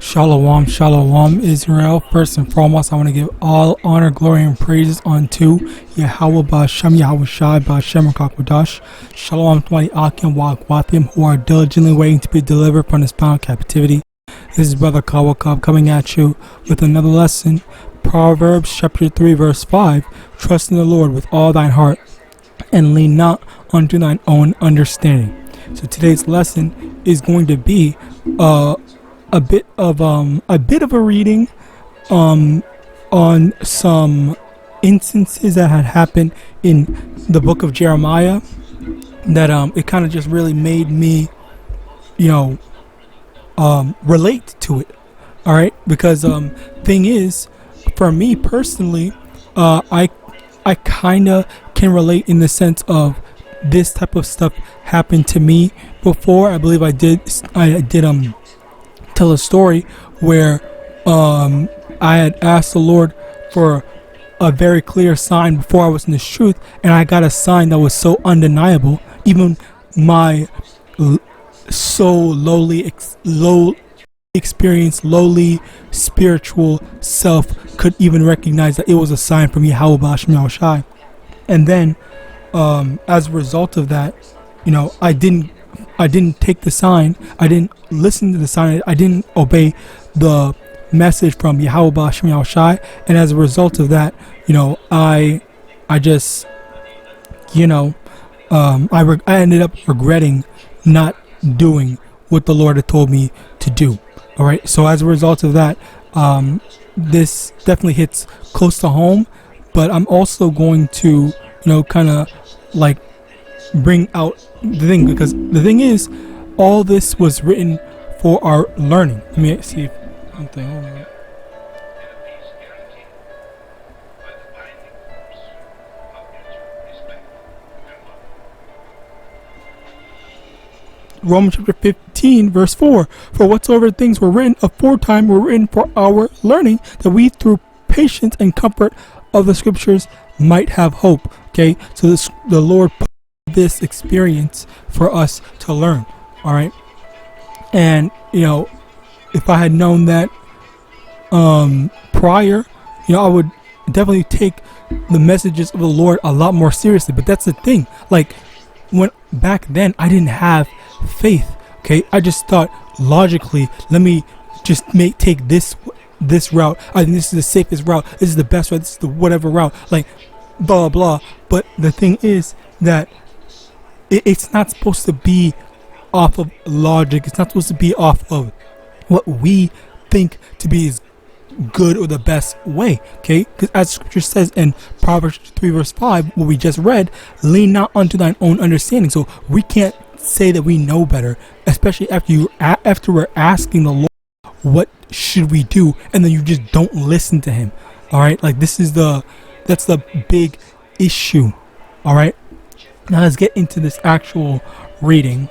Shalom, shalom, Israel. First and foremost, I want to give all honor, glory, and praises unto YAHAWAH, BaHashem, YAHAWASHI, BaHashem, RICANS. Shalom to my Guatemalans who are diligently waiting to be delivered from this bound captivity. This is Brother Kawakab coming at you with another lesson. Proverbs chapter 3, verse 5. Trust in the Lord with all thine heart, and lean not unto thine own understanding. So today's lesson is going to be a bit of a reading on some instances that had happened in the book of Jeremiah that it kind of just really made me relate to it. All right, because thing is, for me personally, I kind of can relate in the sense of this type of stuff happened to me before. I believe I did tell a story where I had asked the Lord for a very clear sign before I was in this truth, and I got a sign that was so undeniable. Even my lowly spiritual self could even recognize that it was a sign from YAHAWAH. And then as a result of that, I didn't take the sign. I didn't listen to the sign. I didn't obey the message from YAHAWAH. And as a result of that, I ended up regretting not doing what the Lord had told me to do. All right. So as a result of that, this definitely hits close to home. But I'm also going to, kind of like bring out the thing, because the thing is, all this was written for our learning. Let me see if something. Hold on. Romans chapter 15 verse 4. For whatsoever things were written aforetime were written for our learning, that we through patience and comfort of the scriptures might have hope. Okay, so the Lord put this experience for us to learn. All right, and if I had known that prior, I would definitely take the messages of the Lord a lot more seriously. But that's the thing, like when back then I didn't have faith. Okay, I just thought logically, let me just take this route. I think this is the safest route. This is the best route. This is the whatever route. Like blah blah. But the thing is that it's not supposed to be off of logic. It's not supposed to be off of what we think to be is good or the best way. Okay, because as scripture says in Proverbs 3 verse 5, what we just read, lean not unto thine own understanding. So we can't say that we know better, especially after we're asking the Lord, what should we do, and then you just don't listen to him. All right, like that's the big issue. All right, now let's get into this actual reading.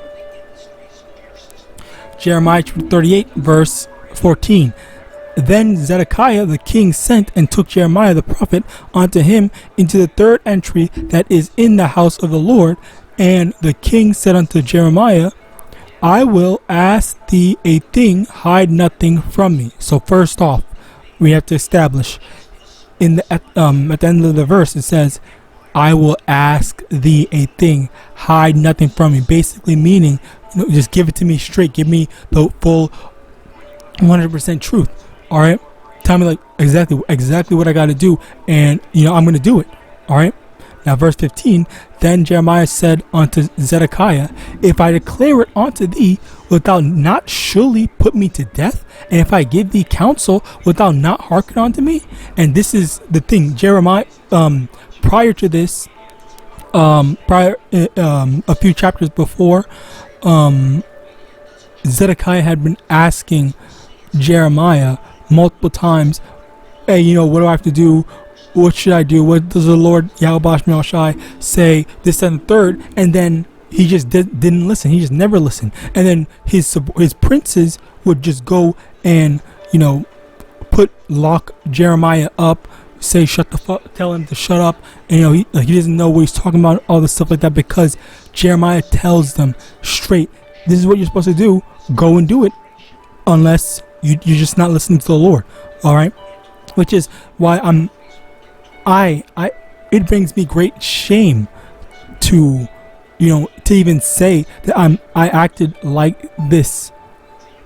Jeremiah 38 verse 14. Then Zedekiah the king sent and took Jeremiah the prophet unto him into the third entry that is in the house of the Lord. And the king said unto Jeremiah, I will ask thee a thing, hide nothing from me. So first off, we have to establish at the end of the verse, it says, I will ask thee a thing, hide nothing from me. Basically meaning, just give it to me straight. Give me the full 100% truth. All right, tell me like exactly what I got to do, and I'm going to do it. All right. Now verse 15, then Jeremiah said unto Zedekiah, if I declare it unto thee, wilt thou not surely put me to death? And if I give thee counsel, wilt thou not hearken unto me? And this is the thing, Jeremiah, prior to this, a few chapters before, Zedekiah had been asking Jeremiah multiple times, hey, what do I have to do? What should I do? What does the Lord YAHAWAH say? This and the third. And then he just didn't listen. He just never listened. And then his princes would just go and lock Jeremiah up, say shut the fuck, tell him to shut up. And he doesn't know what he's talking about, all this stuff like that, because Jeremiah tells them straight, this is what you're supposed to do. Go and do it, unless You're just not listening to the Lord. All right, which is why it brings me great shame to, to even say that I acted like this.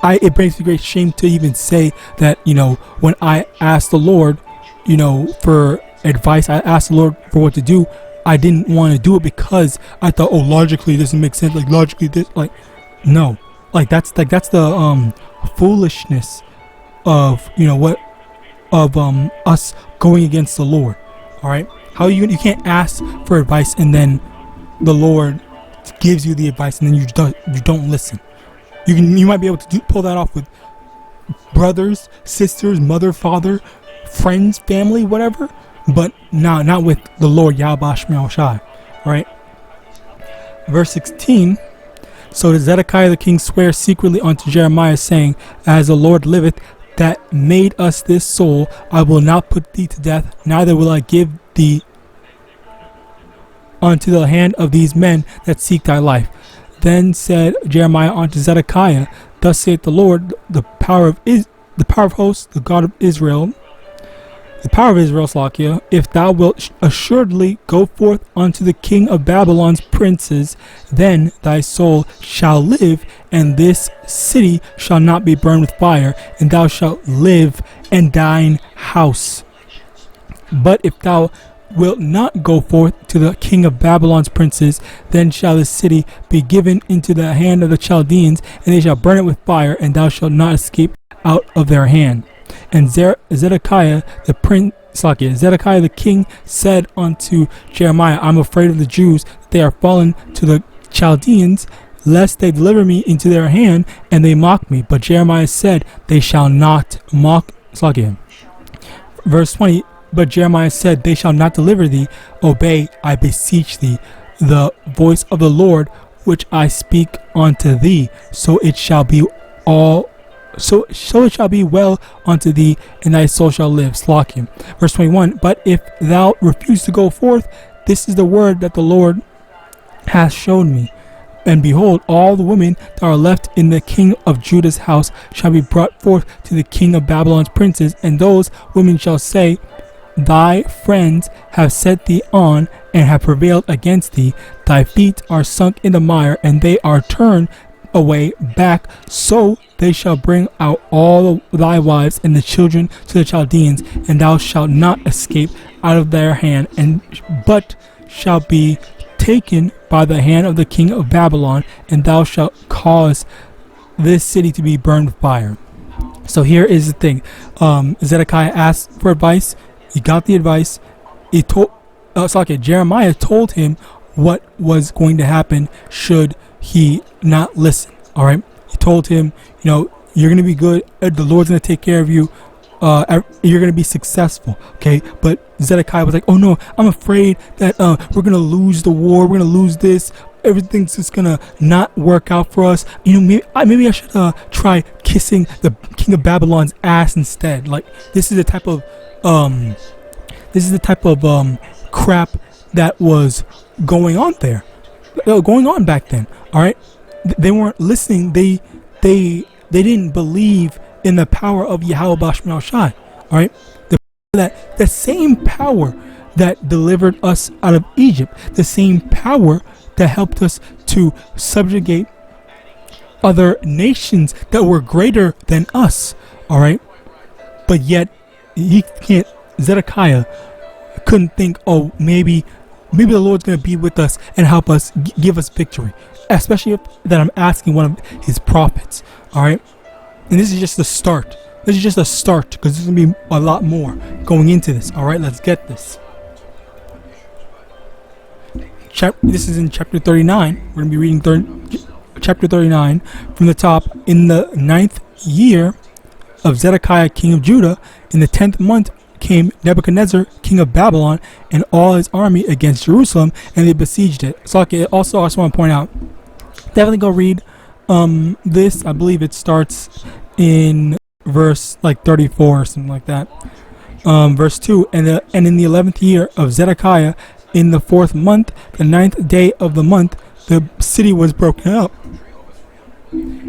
It brings me great shame to even say that, when I asked the Lord, for advice, I asked the Lord for what to do. I didn't want to do it because I thought, oh, logically it doesn't make sense. Like logically this, like, no, like that's the foolishness of us going against the Lord. All right, how you can't ask for advice and then the Lord gives you the advice and then you don't listen. You might be able to pull that off with brothers, sisters, mother, father, friends, family, whatever, but not with the Lord YAHAWASHI. Right? Verse 16. So did Zedekiah the king swear secretly unto Jeremiah, saying, As the Lord liveth, that made us this soul, I will not put thee to death, neither will I give thee unto the hand of these men that seek thy life. Then said Jeremiah unto Zedekiah, Thus saith the Lord, the power of hosts, the God of Israel, Slakia, if thou wilt assuredly go forth unto the king of Babylon's princes, then thy soul shall live, and this city shall not be burned with fire, and thou shalt live in thine house. But if thou wilt not go forth to the king of Babylon's princes, then shall the city be given into the hand of the Chaldeans, and they shall burn it with fire, and thou shalt not escape out of their hand. And Zedekiah the king said unto Jeremiah, I'm afraid of the Jews, that they are fallen to the Chaldeans, lest they deliver me into their hand, and they mock me. But Jeremiah said, They shall not mock. Verse 20. But Jeremiah said, They shall not deliver thee. Obey, I beseech thee, the voice of the Lord, which I speak unto thee. So it shall be well unto thee, and thy soul shall live. Slakim. Verse 21. But if thou refuse to go forth, this is the word that the Lord hath shown me. And behold, all the women that are left in the king of Judah's house shall be brought forth to the king of Babylon's princes, and those women shall say, Thy friends have set thee on, and have prevailed against thee. Thy feet are sunk in the mire, and they are turned away back. So they shall bring out all thy wives and the children to the Chaldeans, and thou shalt not escape out of their hand, but shall be taken by the hand of the king of Babylon, and thou shalt cause this city to be burned with fire. So here is the thing. Zedekiah asked for advice. He got the advice. Jeremiah told him what was going to happen should he not listen. All right. He told him, you're going to be good. The Lord's going to take care of you. You're going to be successful. Okay. But Zedekiah was like, oh no, I'm afraid that we're going to lose the war. We're going to lose this. Everything's just going to not work out for us. Maybe I should try kissing the king of Babylon's ass instead. Like, this is the type of crap that was going on back then. All right, they weren't listening. They didn't believe in the power of YAHAWAH. All right, the same power that delivered us out of Egypt, the same power that helped us to subjugate other nations that were greater than us. All right, but yet Zedekiah couldn't think, oh, maybe the Lord's going to be with us and help us, give us victory. Especially that I'm asking one of his prophets. All right. And this is just the start. Because there's going to be a lot more going into this. All right. Let's get this. This is in chapter 39. We're going to be reading chapter 39 from the top. In the 9th year of Zedekiah, king of Judah, in the 10th month came Nebuchadnezzar, king of Babylon, and all his army against Jerusalem, and they besieged it. So also, I just want to point out, definitely go read this. I believe it starts in verse 34 or something like that. Verse 2, and in the 11th year of Zedekiah, in the 4th month, the 9th day of the month, the city was broken up.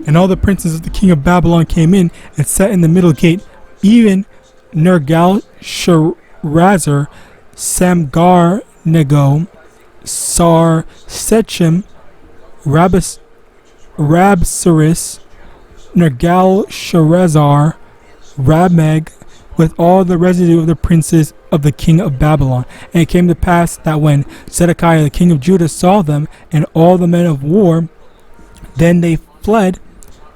And all the princes of the king of Babylon came in and sat in the middle gate, even Nergal-Sharezer, Samgar-Nego, Sar-Sechem, Rabsaris, Nergal-Sharezer, Rabmeg, with all the residue of the princes of the king of Babylon. And it came to pass that when Zedekiah the king of Judah saw them and all the men of war, then they fled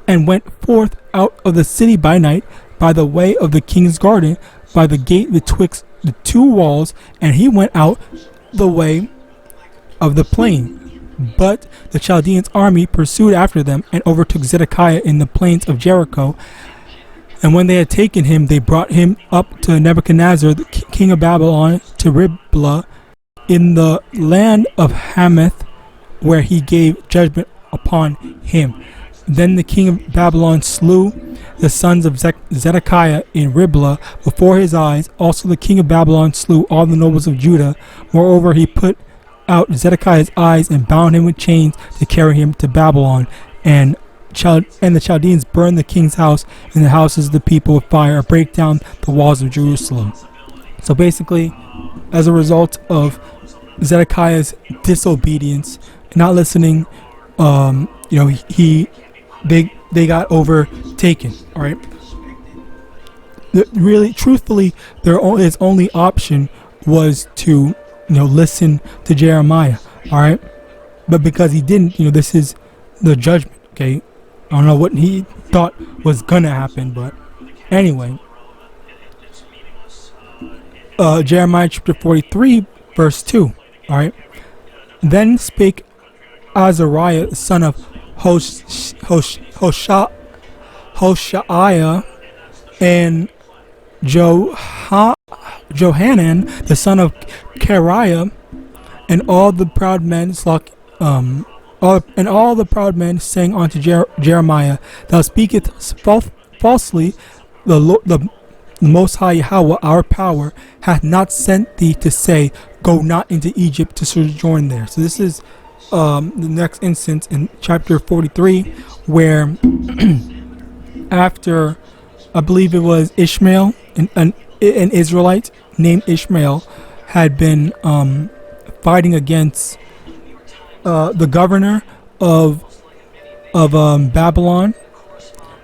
and went forth out of the city by night, by the way of the king's garden, by the gate betwixt the two walls, and he went out the way of the plain. But the Chaldeans' army pursued after them and overtook Zedekiah in the plains of Jericho. And when they had taken him, they brought him up to Nebuchadnezzar, the king of Babylon, to Riblah, in the land of Hamath, where he gave judgment upon him. Then the king of Babylon slew the sons of Zedekiah in Riblah before his eyes. Also the king of Babylon slew all the nobles of Judah. Moreover, he put out Zedekiah's eyes and bound him with chains to carry him to Babylon. And the Chaldeans burned the king's house and the houses of the people with fire, and break down the walls of Jerusalem. So basically, as a result of Zedekiah's disobedience, not listening, they got overtaken. All right. Really, truthfully, his only option was to listen to Jeremiah. All right, but because he didn't, this is the judgment. Okay, I don't know what he thought was gonna happen, but anyway, Jeremiah chapter 43, verse 2. All right, then spake Azariah, the son of Hoshaiah, and Johanan, the son of Kariah, and all the proud men all the proud men sang unto Jeremiah, Thou speakest falsely. The Most High Yahawah, our power, hath not sent thee to say, Go not into Egypt to sojourn there. So this is the next instance in chapter 43, where after, I believe it was Ishmael, an Israelite named Ishmael, had been fighting against the governor of Babylon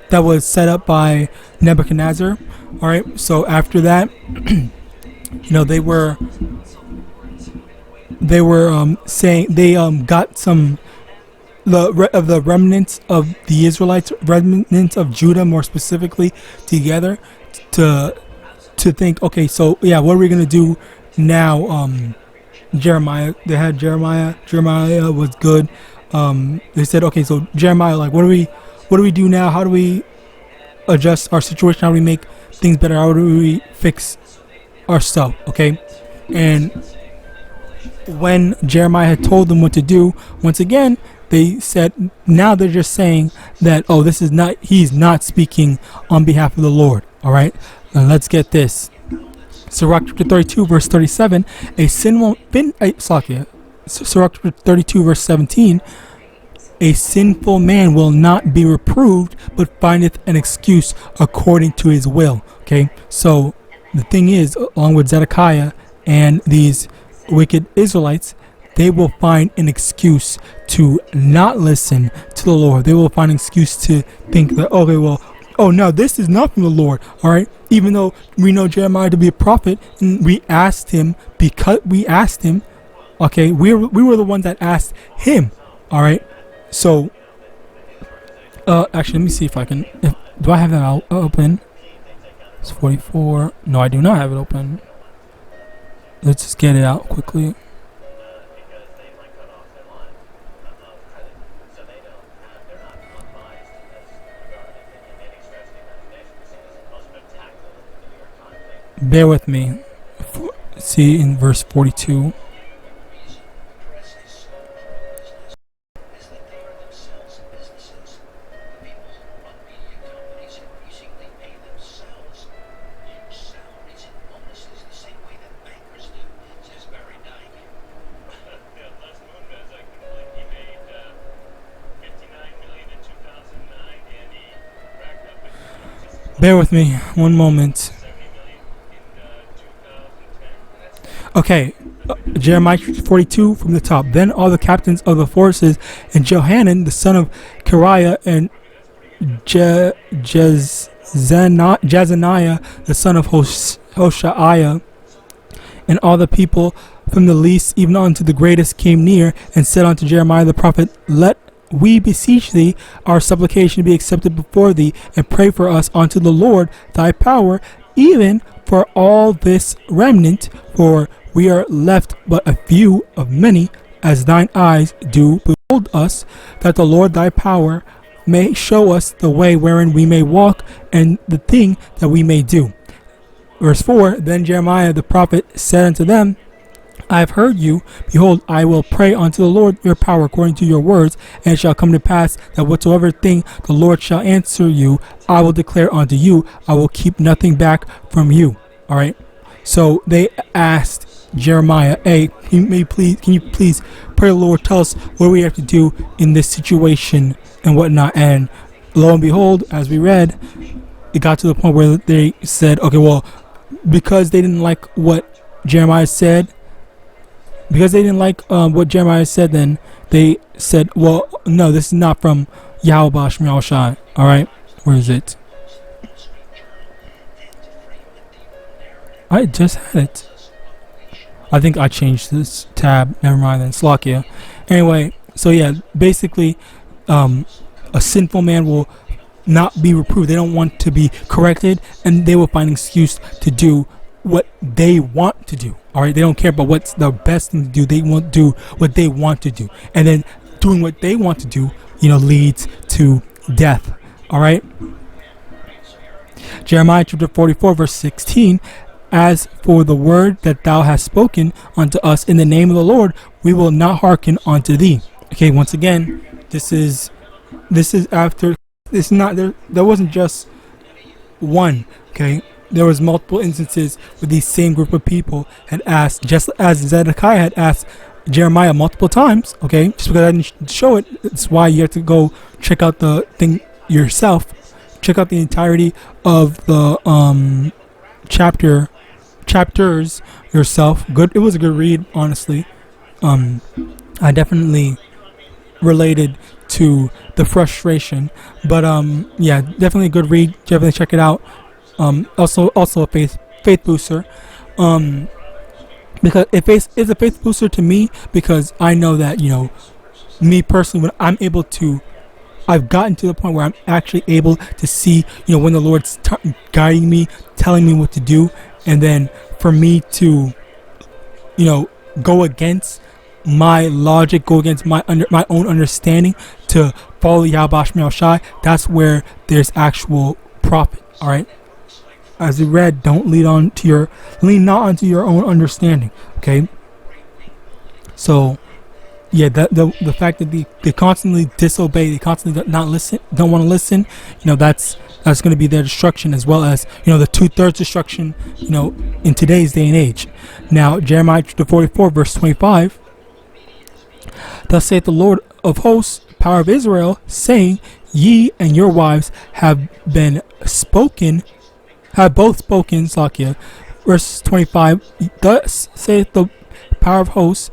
that was set up by Nebuchadnezzar. All right, so after that, they were saying they got some the remnants of the Israelites, remnants of Judah more specifically, together to think, okay, so yeah, what are we gonna do now? Jeremiah, they had Jeremiah was good. They said, okay, so Jeremiah, like, what do we do now? How do we adjust our situation? How do we make things better? How do we fix our stuff? Okay, and when Jeremiah had told them what to do, once again they said, now they're just saying that, oh, he's not speaking on behalf of the Lord. All right, now let's get this. Sirach chapter 32 verse 37, Sirach chapter 32 verse 17, a sinful man will not be reproved, but findeth an excuse according to his will. Okay, so the thing is, along with Zedekiah and these wicked Israelites, they will find an excuse to not listen to the Lord. They will find an excuse to think that, okay, well, oh no, this is not from the Lord. All right, even though we know Jeremiah to be a prophet, and we asked him, okay, we were the ones that asked him. All right, so actually, let me see if I can. Do I have that open? It's 44. No, I do not have it open. Let's just get it out quickly. Bear with me. See in verse 42. Bear with me one moment. Okay, Jeremiah 42 from the top. Then all the captains of the forces and Johanan, the son of Kareah, and Jezaniah, the son of Hoshaiah, and all the people from the least even unto the greatest came near and said unto Jeremiah the prophet, Let we beseech thee, our supplication be accepted before thee, and pray for us unto the Lord thy power, even for all this remnant, for we are left but a few of many, as thine eyes do behold us, that the Lord thy power may show us the way wherein we may walk, and the thing that we may do. Verse 4, Then Jeremiah the prophet said unto them, I have heard you. Behold, I will pray unto the Lord your power according to your words, and it shall come to pass that whatsoever thing the Lord shall answer you, I will declare unto you. I will keep nothing back from you. All right. So they asked Jeremiah, hey, can you please pray the Lord, tell us what we have to do in this situation and whatnot. And lo and behold, as we read, it got to the point where they said, okay, well, because they didn't like what Jeremiah said, then they said, well, no, this is not from YAHAWAH. All right, where is it? I just had it. I think I changed this tab. Never mind then. Slovakia. Anyway, so yeah, basically, a sinful man will not be reproved. They don't want to be corrected, and they will find an excuse to do what they want to do. All right, they don't care about what's the best thing to do. They won't do what they want to do, and then doing what they want to do, leads to death. All right. Jeremiah chapter 44 verse 16. As for the word that thou hast spoken unto us in the name of the Lord, we will not hearken unto thee. Okay, once again, this is after. It's not there. There wasn't just one. Okay, there was multiple instances where these same group of people had asked, just as Zedekiah had asked Jeremiah multiple times. Okay, just because I didn't show it, that's why you have to go check out the thing yourself. Check out the entirety of the chapters yourself. Good. It was a good read, honestly. I definitely related to the frustration, but yeah, definitely a good read. Definitely check it out. Also a faith booster, because it is a faith booster to me, because I know that me personally, when I've gotten to the point where I'm actually able to see when the Lord's guiding me, telling me what to do, and then for me to go against my logic, go against my own understanding to follow YAHAWASHI, that's where there's actual profit. All right, as we read, don't lean not onto your own understanding. Okay, so yeah, the fact that they constantly disobey, they constantly don't want to listen, that's going to be their destruction, as well as the 2/3 destruction in today's day and age. Now Jeremiah 44 verse 25. Thus saith the Lord of hosts, power of Israel, saying, Ye and your wives have both spoken, Slakia. Verse 25. Thus saith the power of hosts,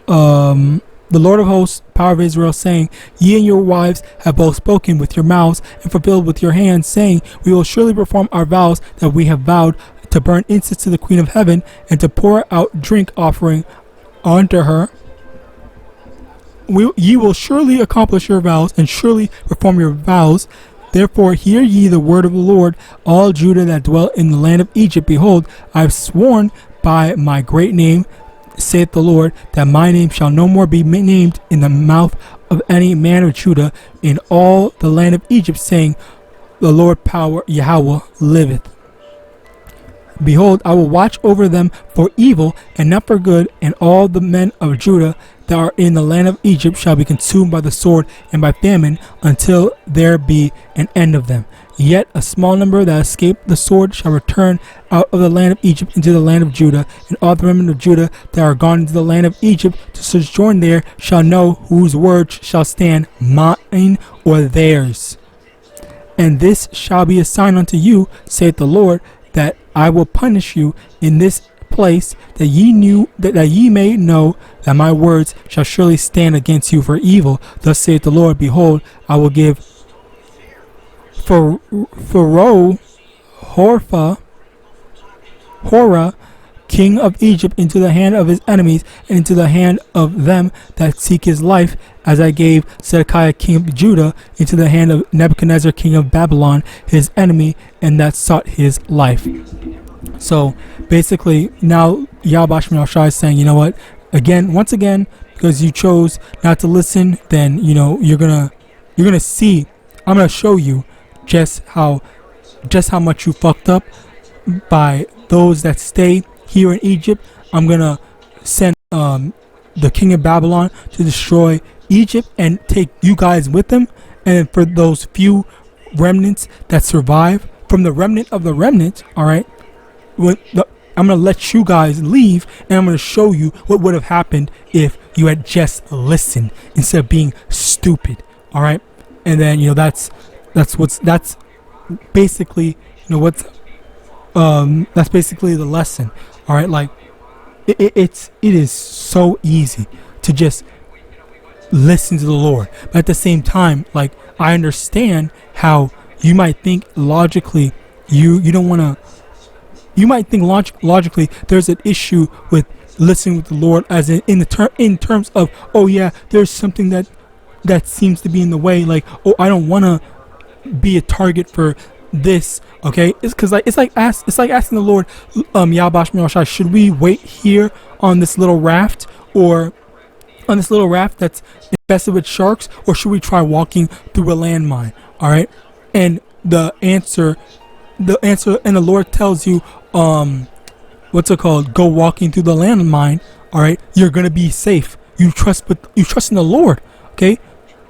the Lord of hosts, power of Israel, saying, Ye and your wives have both spoken with your mouths and fulfilled with your hands, saying, We will surely perform our vows that we have vowed, to burn incense to the Queen of Heaven, and to pour out drink offering unto her. Ye will surely accomplish your vows, and surely perform your vows. Therefore hear ye the word of the Lord, all Judah that dwell in the land of Egypt. Behold, I have sworn by my great name, saith the Lord, that my name shall no more be named in the mouth of any man of Judah in all the land of Egypt, saying, The Lord power Yahweh liveth. Behold, I will watch over them for evil and not for good, and all the men of Judah that are in the land of Egypt shall be consumed by the sword and by famine, until there be an end of them. Yet a small number that escape the sword shall return out of the land of Egypt into the land of Judah, and all the remnant of Judah that are gone into the land of Egypt to sojourn there shall know whose word shall stand, mine or theirs. And this shall be a sign unto you, saith the Lord, that I will punish you in this place, that ye may know that my words shall surely stand against you for evil. Thus saith the Lord, behold, I will give Pharaoh Hora, king of Egypt, into the hand of his enemies, and into the hand of them that seek his life, as I gave Zedekiah king of Judah into the hand of Nebuchadnezzar king of Babylon, his enemy, and that sought his life. So basically, now YAHAWASHI is saying, you know what? Once again, because you chose not to listen, then you're gonna see. I'm gonna show you just how much you fucked up by those that stay here in Egypt. I'm gonna send the king of Babylon to destroy Egypt and take you guys with them. And for those few remnants that survive, from the remnant of the remnant, all right, I'm gonna let you guys leave, and I'm gonna show you what would have happened if you had just listened instead of being stupid. All right, and then that's basically that's basically the lesson. All right, like it is so easy to just listen to the Lord, but at the same time, like, I understand how you might think logically. You don't want to. You might think logically there's an issue with listening with the Lord, as in terms of, oh yeah, there's something that seems to be in the way. Like, oh, I don't want to be a target for this. Okay, it's because it's like asking the Lord, YAHAWASHI, should we wait here on this little raft, or on this little raft that's infested with sharks, or should we try walking through a landmine? All right, and the answer, and the Lord tells you, what's it called? Go walking through the landmine. All right, you're gonna be safe. You trust in the Lord. Okay,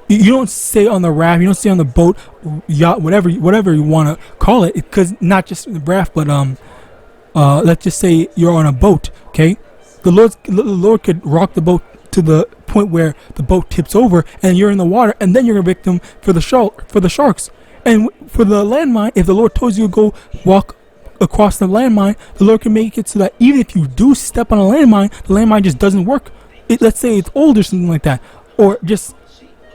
you don't stay on the raft. You don't stay on the boat, yacht, whatever you want to call it. Because not just the raft, but let's just say you're on a boat. Okay, the Lord could rock the boat to the point where the boat tips over and you're in the water, and then you're a victim for the sharks. And for the landmine, if the Lord tells you to go walk across the landmine, the Lord can make it so that even if you do step on a landmine, the landmine just doesn't work. Let's say it's old or something like that, or just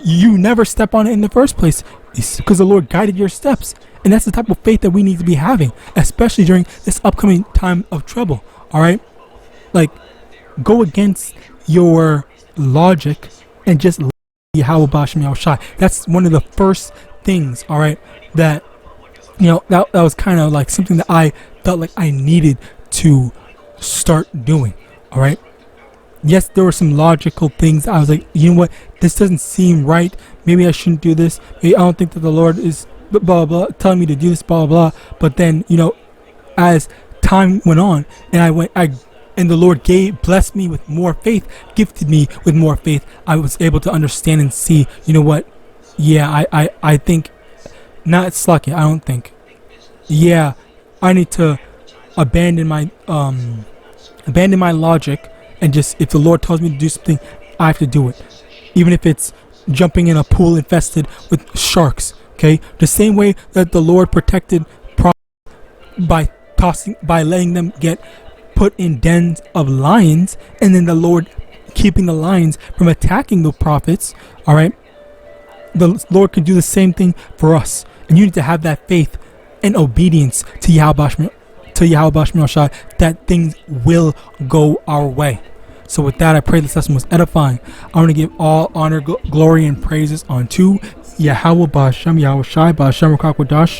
you never step on it in the first place. It's because the Lord guided your steps. And that's the type of faith that we need to be having, especially during this upcoming time of trouble. All right, like, go against your logic and just YAHAWASHI. That's one of the first things, all right, that that was kind of like something that I felt like I needed to start doing. All right, yes, there were some logical things. I was like, you know what, this doesn't seem right. Maybe I shouldn't do this. Maybe I don't think that the Lord is blah blah blah telling me to do this, blah blah blah. But then as time went on, and the Lord blessed me with more faith, gifted me with more faith, I was able to understand and see, you know what, yeah, I think, not slucky, I don't think, yeah, I need to abandon my logic, and just, if the Lord tells me to do something, I have to do it, even if it's jumping in a pool infested with sharks. Okay, the same way that the Lord protected prophets by letting them get put in dens of lions, and then the Lord keeping the lions from attacking the prophets. All right, the Lord can do the same thing for us, and you need to have that faith and obedience to YAHAWASHI, that things will go our way. So with that, I pray this lesson was edifying. I want to give all honor, glory, and praises unto Yahweh Ba'Shem, Yahawashi, Ba'Shem Rakakwadash.